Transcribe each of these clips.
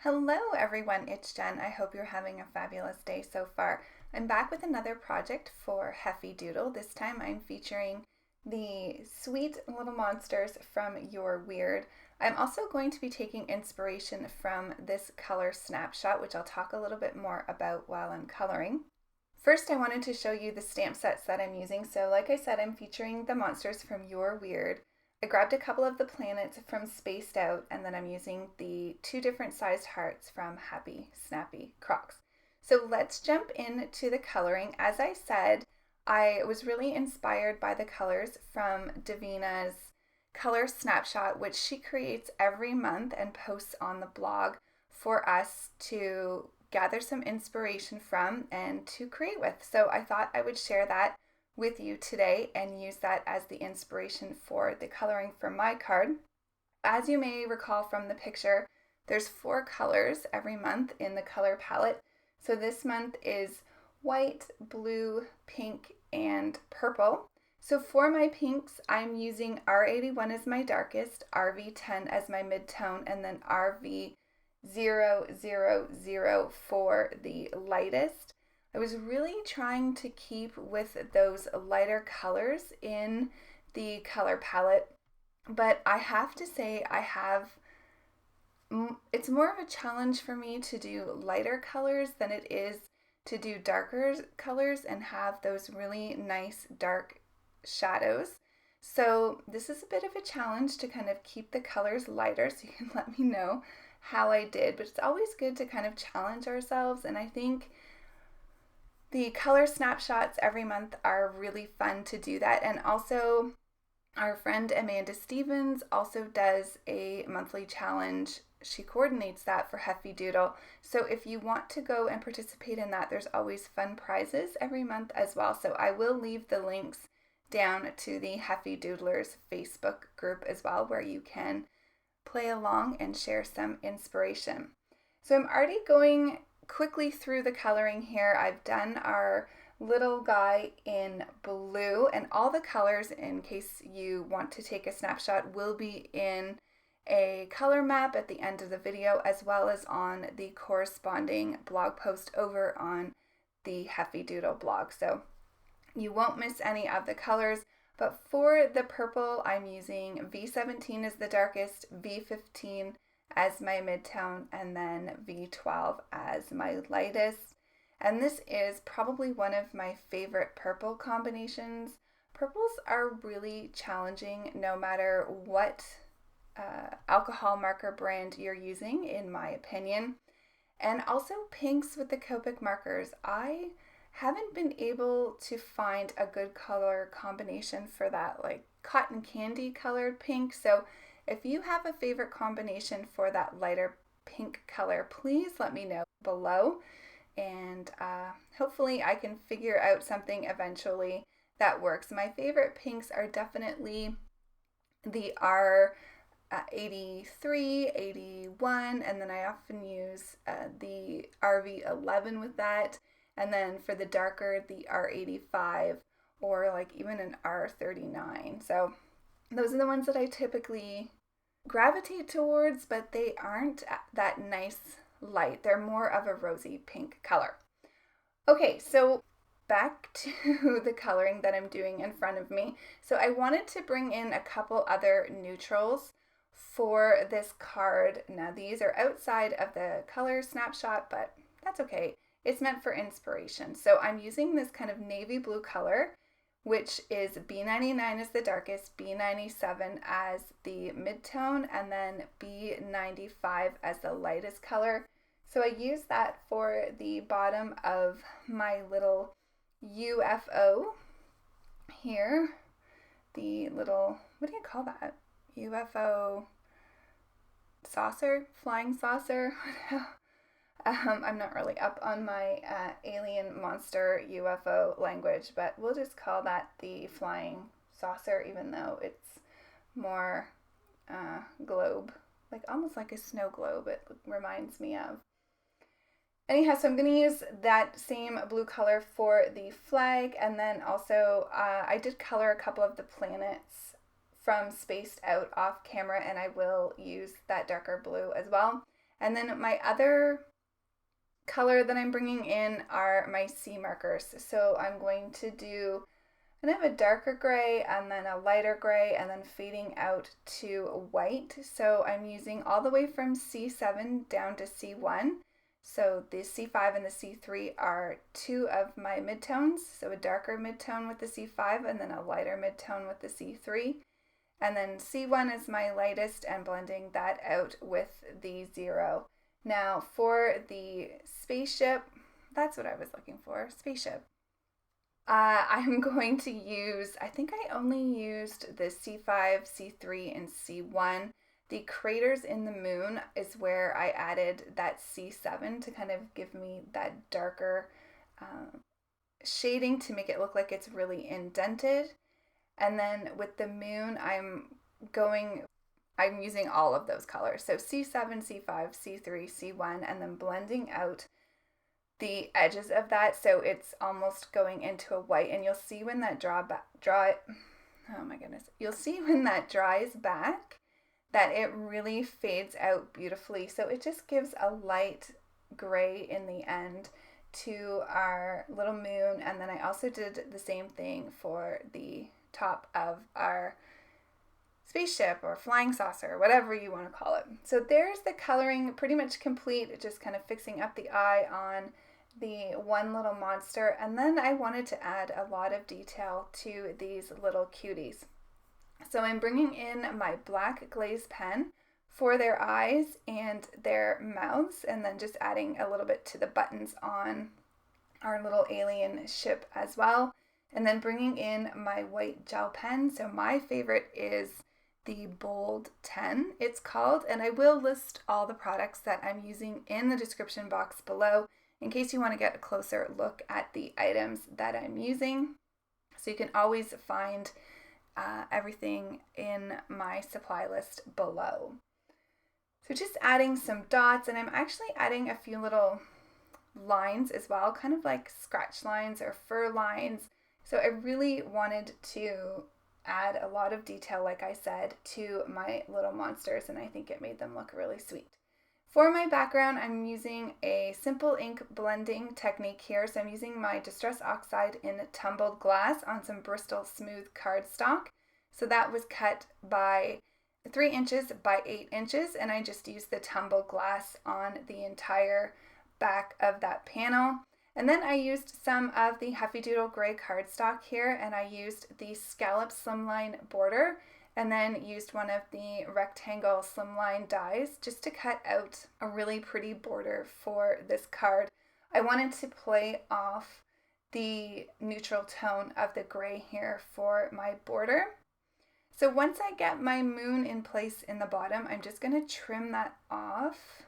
Hello everyone, it's Jen. I hope you're having a fabulous day so far. I'm back with another project for heffydoodle. This time I'm featuring the sweet little monsters from Your Weird. I'm also going to be taking inspiration from this color snapshot, which I'll talk a little bit more about while I'm coloring. First, I wanted to show you the stamp sets that I'm using. So like I said, I'm featuring the monsters from Your Weird. I grabbed a couple of the planets from Spaced Out, and then I'm using the two different sized hearts from Happy, Snappy, Crocs. So let's jump into the coloring. As I said, I was really inspired by the colors from Davina's color snapshot, which she creates every month and posts on the blog for us to gather some inspiration from and to create with. So I thought I would share that with you today and use that as the inspiration for the coloring for my card. As you may recall from the picture, there's 4 colors every month in the color palette. So this month is white, blue, pink, and purple. So for my pinks, I'm using R81 as my darkest, RV10 as my mid-tone, and then RV000 for the lightest. I was really trying to keep with those lighter colors in the color palette, but I have to say it's more of a challenge for me to do lighter colors than it is to do darker colors and have those really nice dark shadows. So this is a bit of a challenge to kind of keep the colors lighter, so you can let me know how I did, but it's always good to kind of challenge ourselves, and I think the color snapshots every month are really fun to do that. And also our friend Amanda Stevens also does a monthly challenge. She coordinates that for heffydoodle. So if you want to go and participate in that, there's always fun prizes every month as well. So I will leave the links down to the heffydoodlers Facebook group as well, where you can play along and share some inspiration. So I'm already going quickly through the coloring here. I've done our little guy in blue, and all the colors, in case you want to take a snapshot, will be in a color map at the end of the video, as well as on the corresponding blog post over on the heffydoodle blog. So you won't miss any of the colors. But for the purple, I'm using V17 as the darkest, V15 as my mid-tone, and then V12 as my lightest. And this is probably one of my favorite purple combinations. Purples are really challenging no matter what alcohol marker brand you're using, in my opinion. And also pinks with the Copic markers. I haven't been able to find a good color combination for that, like cotton candy colored pink. So if you have a favorite combination for that lighter pink color, please let me know below, and hopefully I can figure out something eventually that works. My favorite pinks are definitely the R83, 81, and then I often use the RV11 with that, and then for the darker, the R85, or like even an R39. So those are the ones that I typically gravitate towards, but they aren't that nice light. They're more of a rosy pink color. Okay, so back to the coloring that I'm doing in front of me. So I wanted to bring in a couple other neutrals for this card. Now these are outside of the color snapshot, but that's okay. It's meant for inspiration. So I'm using this kind of navy blue color, which is B99 as the darkest, B97 as the mid-tone, and then B95 as the lightest color. So I use that for the bottom of my little UFO here. The little, what do you call that? UFO saucer? Flying saucer? I'm not really up on my alien monster UFO language, but we'll just call that the flying saucer, even though it's more globe, like almost like a snow globe, it reminds me of. Anyhow, so I'm going to use that same blue color for the flag, and then also I did color a couple of the planets from Spaced Out off camera, and I will use that darker blue as well. And then my other color that I'm bringing in are my C markers. So I'm going to do kind of a darker gray and then a lighter gray and then fading out to white. So I'm using all the way from C7 down to C1. So the C5 and the C3 are two of my midtones. So a darker midtone with the C5 and then a lighter midtone with the C3. And then C1 is my lightest and blending that out with the 0. Now for the spaceship, that's what I was looking for, spaceship. I'm going to use, I think I only used the C5, C3, and C1. The craters in the moon is where I added that C7 to kind of give me that darker shading to make it look like it's really indented. And then with the moon, I'm using all of those colors. So C7, C5, C3, C1, and then blending out the edges of that so it's almost going into a white. And you'll see when that you'll see when that dries back that it really fades out beautifully. So it just gives a light gray in the end to our little moon. And then I also did the same thing for the top of our spaceship or flying saucer, whatever you want to call it. So there's the coloring pretty much complete, just kind of fixing up the eye on the one little monster. And then I wanted to add a lot of detail to these little cuties. So I'm bringing in my black glaze pen for their eyes and their mouths, and then just adding a little bit to the buttons on our little alien ship as well. And then bringing in my white gel pen. So my favorite is the Bold 10, it's called, and I will list all the products that I'm using in the description box below in case you want to get a closer look at the items that I'm using. So you can always find everything in my supply list below. So just adding some dots, and I'm actually adding a few little lines as well, kind of like scratch lines or fur lines. So I really wanted to add a lot of detail, like I said, to my little monsters, and I think it made them look really sweet. For my background, I'm using a simple ink blending technique here. So I'm using my Distress Oxide in Tumbled glass on some Bristol Smooth cardstock. So that was cut by 3 inches by 8 inches, and I just used the Tumbled glass on the entire back of that panel. And then I used some of the heffydoodle gray cardstock here, and I used the scallop slimline border, and then used one of the rectangle slimline dies just to cut out a really pretty border for this card. I wanted to play off the neutral tone of the gray here for my border. So once I get my moon in place in the bottom, I'm just going to trim that off,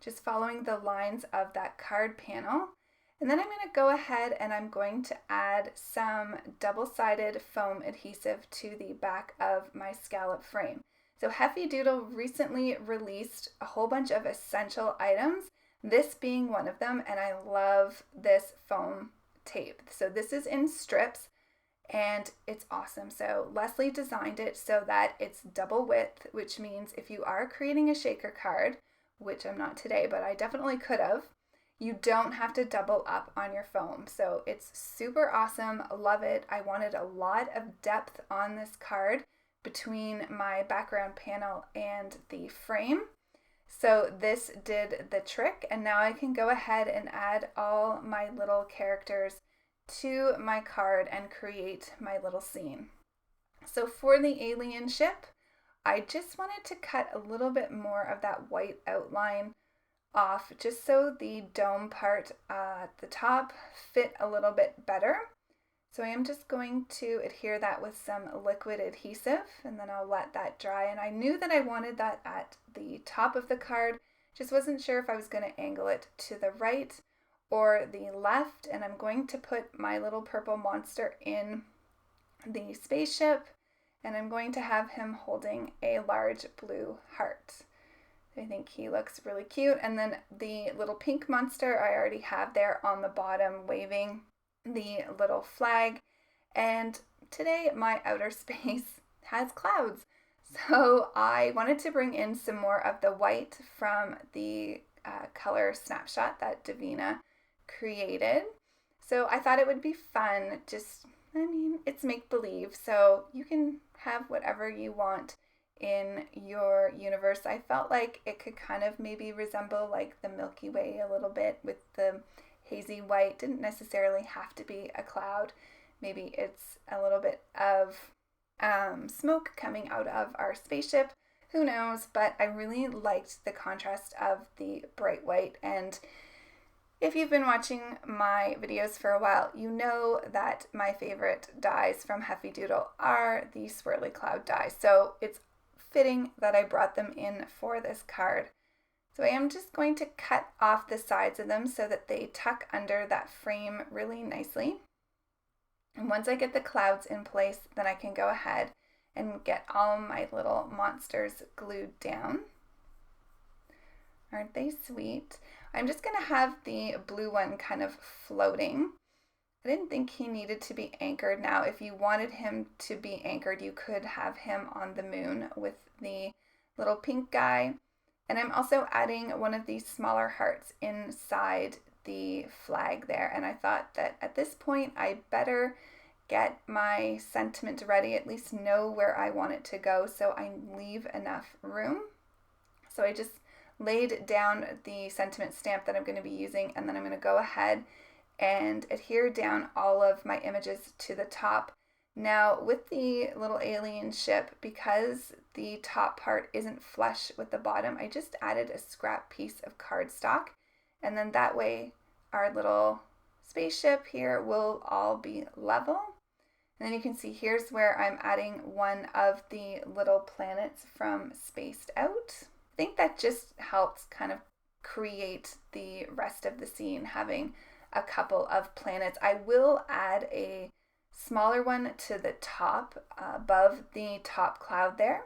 just following the lines of that card panel. And then I'm going to go ahead and I'm going to add some double-sided foam adhesive to the back of my scallop frame. So heffydoodle recently released a whole bunch of essential items, this being one of them, and I love this foam tape. So this is in strips and it's awesome. So Leslie designed it so that it's double width, which means if you are creating a shaker card, which I'm not today, but I definitely could have, you don't have to double up on your foam. So it's super awesome. Love it. I wanted a lot of depth on this card between my background panel and the frame. So this did the trick, and now I can go ahead and add all my little characters to my card and create my little scene. So for the alien ship, I just wanted to cut a little bit more of that white outline off just so the dome part at the top fit a little bit better. So I am just going to adhere that with some liquid adhesive, and then I'll let that dry. And I knew that I wanted that at the top of the card, just wasn't sure if I was going to angle it to the right or the left. And I'm going to put my little purple monster in the spaceship, and I'm going to have him holding a large blue heart. I think he looks really cute. And then the little pink monster I already have there on the bottom waving the little flag. And today my outer space has clouds. So I wanted to bring in some more of the white from the color snapshot that Davina created. So I thought it would be fun, it's make-believe, so you can have whatever you want in your universe. I felt like it could kind of maybe resemble like the Milky Way a little bit with the hazy white. Didn't necessarily have to be a cloud. Maybe it's a little bit of smoke coming out of our spaceship. Who knows? But I really liked the contrast of the bright white. And if you've been watching my videos for a while, you know that my favorite dies from heffydoodle are the swirly cloud dies. So it's fitting that I brought them in for this card. So I am just going to cut off the sides of them so that they tuck under that frame really nicely. And once I get the clouds in place, then I can go ahead and get all my little monsters glued down. Aren't they sweet? I'm just going to have the blue one kind of floating. I didn't think he needed to be anchored. Now, if you wanted him to be anchored, you could have him on the moon with the little pink guy. And I'm also adding one of these smaller hearts inside the flag there. And I thought that at this point, I better get my sentiment ready, at least know where I want it to go so I leave enough room. So I just laid down the sentiment stamp that I'm going to be using, and then I'm going to go ahead and adhere down all of my images to the top. Now with the little alien ship, because the top part isn't flush with the bottom, I just added a scrap piece of cardstock, and then that way our little spaceship here will all be level. And then you can see here's where I'm adding one of the little planets from Spaced Out. I think that just helps kind of create the rest of the scene, having a couple of planets. I will add a smaller one to the top above the top cloud there,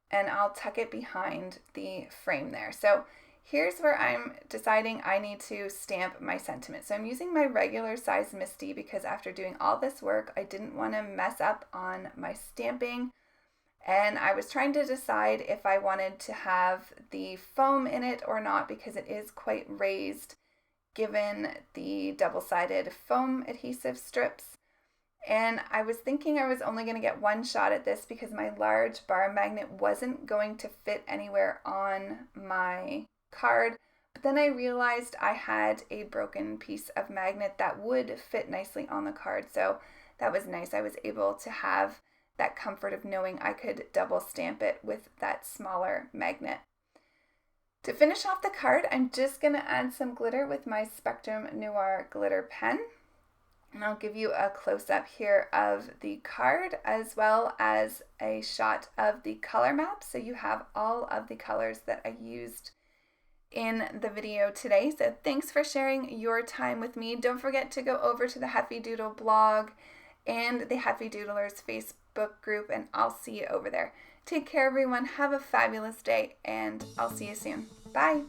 and I'll tuck it behind the frame there. So here's where I'm deciding I need to stamp my sentiment. So I'm using my regular size Misty because after doing all this work, I didn't want to mess up on my stamping. And I was trying to decide if I wanted to have the foam in it or not because it is quite raised given the double-sided foam adhesive strips. And I was thinking I was only going to get one shot at this because my large bar magnet wasn't going to fit anywhere on my card. But then I realized I had a broken piece of magnet that would fit nicely on the card. So that was nice. I was able to have that comfort of knowing I could double stamp it with that smaller magnet. To finish off the card, I'm just going to add some glitter with my Spectrum Noir glitter pen. And I'll give you a close-up here of the card as well as a shot of the color map. So you have all of the colors that I used in the video today. So thanks for sharing your time with me. Don't forget to go over to the heffydoodle blog and the Heffydoodlers Facebook group, and I'll see you over there. Take care, everyone. Have a fabulous day, and I'll see you soon. Bye.